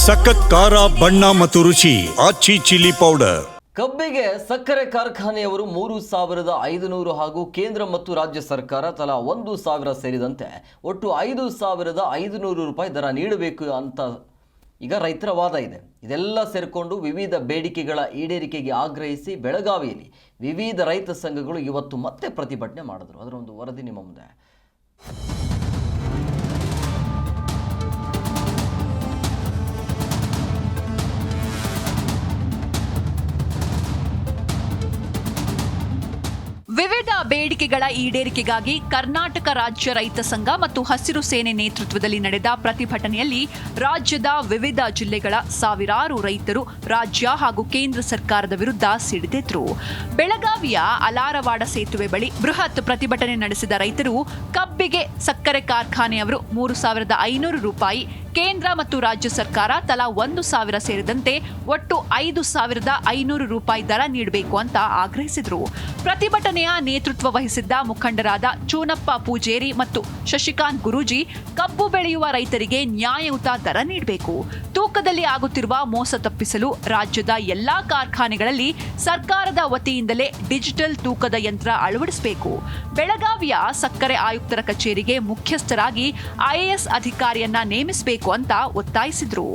ಸಖತ್ ಖಾರ ಬಣ್ಣ ಮತ್ತು ರುಚಿ ಆಚಿ ಚಿಲ್ಲಿ ಪೌಡರ್. ಕಬ್ಬಿಗೆ ಸಕ್ಕರೆ ಕಾರ್ಖಾನೆಯವರು 3,500 ಹಾಗೂ ಕೇಂದ್ರ ಮತ್ತು ರಾಜ್ಯ ಸರ್ಕಾರ ತಲಾ 1,000 ಸೇರಿದಂತೆ ಒಟ್ಟು 5,500 ರೂಪಾಯಿ ದರ ನೀಡಬೇಕು ಅಂತ ಈಗ ರೈತರ ವಾದ ಇದೆ. ಇದೆಲ್ಲ ಸೇರಿಕೊಂಡು ವಿವಿಧ ಬೇಡಿಕೆಗಳ ಈಡೇರಿಕೆಗೆ ಆಗ್ರಹಿಸಿ ಬೆಳಗಾವಿಯಲ್ಲಿ ವಿವಿಧ ರೈತ ಸಂಘಗಳು ಇವತ್ತು ಮತ್ತೆ ಪ್ರತಿಭಟನೆ ಮಾಡಿದ್ರು. ಅದರ ಒಂದು ವರದಿ ನಿಮ್ಮ ಮುಂದೆ. ವಿವಿಧ ಬೇಡಿಕೆಗಳ ಈಡೇರಿಕೆಗಾಗಿ ಕರ್ನಾಟಕ ರಾಜ್ಯ ರೈತ ಸಂಘ ಮತ್ತು ಹಸಿರು ಸೇನೆ ನೇತೃತ್ವದಲ್ಲಿ ನಡೆದ ಪ್ರತಿಭಟನೆಯಲ್ಲಿ ರಾಜ್ಯದ ವಿವಿಧ ಜಿಲ್ಲೆಗಳ ಸಾವಿರಾರು ರೈತರು ರಾಜ್ಯ ಹಾಗೂ ಕೇಂದ್ರ ಸರ್ಕಾರದ ವಿರುದ್ಧ ಸಿಡಿದೆದ್ರು. ಬೆಳಗಾವಿಯ ಅಲಾರವಾಡ ಸೇತುವೆ ಬಳಿ ಬೃಹತ್ ಪ್ರತಿಭಟನೆ ನಡೆಸಿದ ರೈತರು ಕಬ್ಬಿಗೆ ಸಕ್ಕರೆ ಕಾರ್ಖಾನೆಯವರು 3,500 ರೂಪಾಯಿ, ಕೇಂದ್ರ ಮತ್ತು ರಾಜ್ಯ ಸರ್ಕಾರ ತಲಾ 1,000 ಸೇರಿದಂತೆ ಒಟ್ಟು 5,500 ರೂಪಾಯಿ ದರ ನೀಡಬೇಕು ಅಂತ ಆಗ್ರಹಿಸಿದರು. ಪ್ರತಿಭಟನೆಯ ನೇತೃತ್ವ ವಹಿಸಿದ್ದ ಮುಖಂಡರಾದ ಚೂನಪ್ಪ ಪೂಜೇರಿ ಮತ್ತು ಶಶಿಕಾಂತ್ ಗುರೂಜಿ, ಕಬ್ಬು ಬೆಳೆಯುವ ರೈತರಿಗೆ ನ್ಯಾಯಯುತ ದರ ನೀಡಬೇಕು, ತೂಕದಲ್ಲಿ ಆಗುತ್ತಿರುವ ಮೋಸ ತಪ್ಪಿಸಲು ರಾಜ್ಯದ ಎಲ್ಲಾ ಕಾರ್ಖಾನೆಗಳಲ್ಲಿ ಸರ್ಕಾರದ ವತಿಯಿಂದಲೇ ಡಿಜಿಟಲ್ ತೂಕದ ಯಂತ್ರ ಅಳವಡಿಸಬೇಕು, ಬೆಳಗಾವಿಯ ಸಕ್ಕರೆ ಆಯುಕ್ತರ ಕಚೇರಿಗೆ ಮುಖ್ಯಸ್ಥರಾಗಿ ಐಎಎಸ್ ಅಧಿಕಾರಿಯನ್ನ ನೇಮಿಸಬೇಕು ಅಂತ ಒತ್ತಾಯಿಸಿದ್ರು.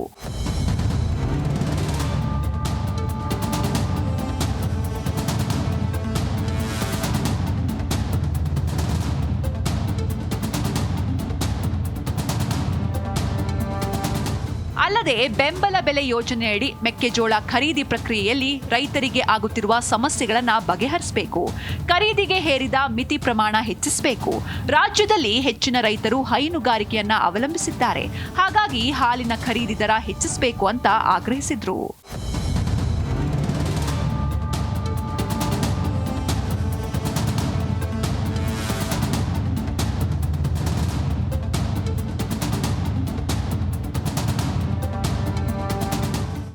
ಅಲ್ಲದೆ ಬೆಂಬಲ ಬೆಲೆ ಯೋಜನೆಯಡಿ ಮೆಕ್ಕೆಜೋಳ ಖರೀದಿ ಪ್ರಕ್ರಿಯೆಯಲ್ಲಿ ರೈತರಿಗೆ ಆಗುತ್ತಿರುವ ಸಮಸ್ಯೆಗಳನ್ನು ಬಗೆಹರಿಸಬೇಕು, ಖರೀದಿಗೆ ಹೇರಿದ ಮಿತಿ ಪ್ರಮಾಣ ಹೆಚ್ಚಿಸಬೇಕು. ರಾಜ್ಯದಲ್ಲಿ ಹೆಚ್ಚಿನ ರೈತರು ಹೈನುಗಾರಿಕೆಯನ್ನ ಅವಲಂಬಿಸಿದ್ದಾರೆ, ಹಾಗಾಗಿ ಹಾಲಿನ ಖರೀದಿ ದರ ಹೆಚ್ಚಿಸಬೇಕು ಅಂತ ಆಗ್ರಹಿಸಿದ್ರು.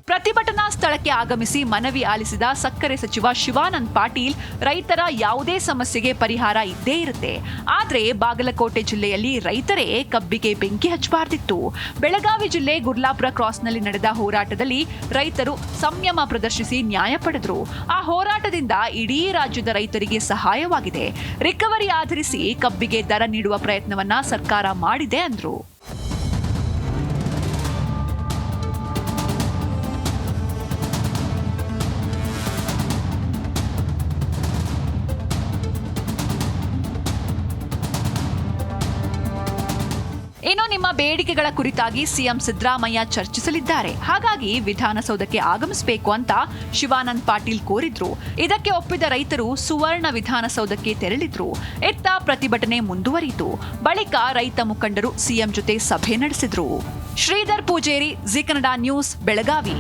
ಪ್ರತಿಭಟನಾ ಸ್ಥಳಕ್ಕೆ ಆಗಮಿಸಿ ಮನವಿ ಆಲಿಸಿದ ಸಕ್ಕರೆ ಸಚಿವ ಶಿವಾನಂದ ಪಾಟೀಲ್, ರೈತರ ಯಾವುದೇ ಸಮಸ್ಯೆಗೆ ಪರಿಹಾರ ಇದ್ದೇ ಇರುತ್ತೆ, ಆದ್ರೆ ಬಾಗಲಕೋಟೆ ಜಿಲ್ಲೆಯಲ್ಲಿ ರೈತರೇ ಕಬ್ಬಿಗೆ ಬೆಂಕಿ ಹಚ್ಚಬಾರ್ದಿತ್ತು. ಬೆಳಗಾವಿ ಜಿಲ್ಲೆ ಗುರ್ಲಾಪುರ ಕ್ರಾಸ್ನಲ್ಲಿ ನಡೆದ ಹೋರಾಟದಲ್ಲಿ ರೈತರು ಸಂಯಮ ಪ್ರದರ್ಶಿಸಿ ನ್ಯಾಯ ಪಡೆದರು. ಆ ಹೋರಾಟದಿಂದ ಇಡೀ ರಾಜ್ಯದ ರೈತರಿಗೆ ಸಹಾಯವಾಗಿದೆ. ರಿಕವರಿ ಆಧರಿಸಿ ಕಬ್ಬಿಗೆ ದರ ನೀಡುವ ಪ್ರಯತ್ನವನ್ನ ಸರ್ಕಾರ ಮಾಡಿದೆ ಅಂದ್ರು. ಇನ್ನು ನಿಮ್ಮ ಬೇಡಿಕೆಗಳ ಕುರಿತಾಗಿ ಸಿಎಂ ಸಿದ್ದರಾಮಯ್ಯ ಚರ್ಚಿಸಲಿದ್ದಾರೆ, ಹಾಗಾಗಿ ವಿಧಾನಸೌಧಕ್ಕೆ ಆಗಮಿಸಬೇಕು ಅಂತ ಶಿವಾನಂದ ಪಾಟೀಲ್ ಕೋರಿದ್ರು. ಇದಕ್ಕೆ ಒಪ್ಪಿದ ರೈತರು ಸುವರ್ಣ ವಿಧಾನಸೌಧಕ್ಕೆ ತೆರಳಿದ್ರು. ಇತ್ತ ಪ್ರತಿಭಟನೆ ಮುಂದುವರಿಯಿತು. ಬಳಿಕ ರೈತ ಮುಖಂಡರು ಸಿಎಂ ಜೊತೆ ಸಭೆ ನಡೆಸಿದ್ರು. ಶ್ರೀಧರ್ ಪೂಜೇರಿ, ಜಿ ಕನ್ನಡ ನ್ಯೂಸ್, ಬೆಳಗಾವಿ.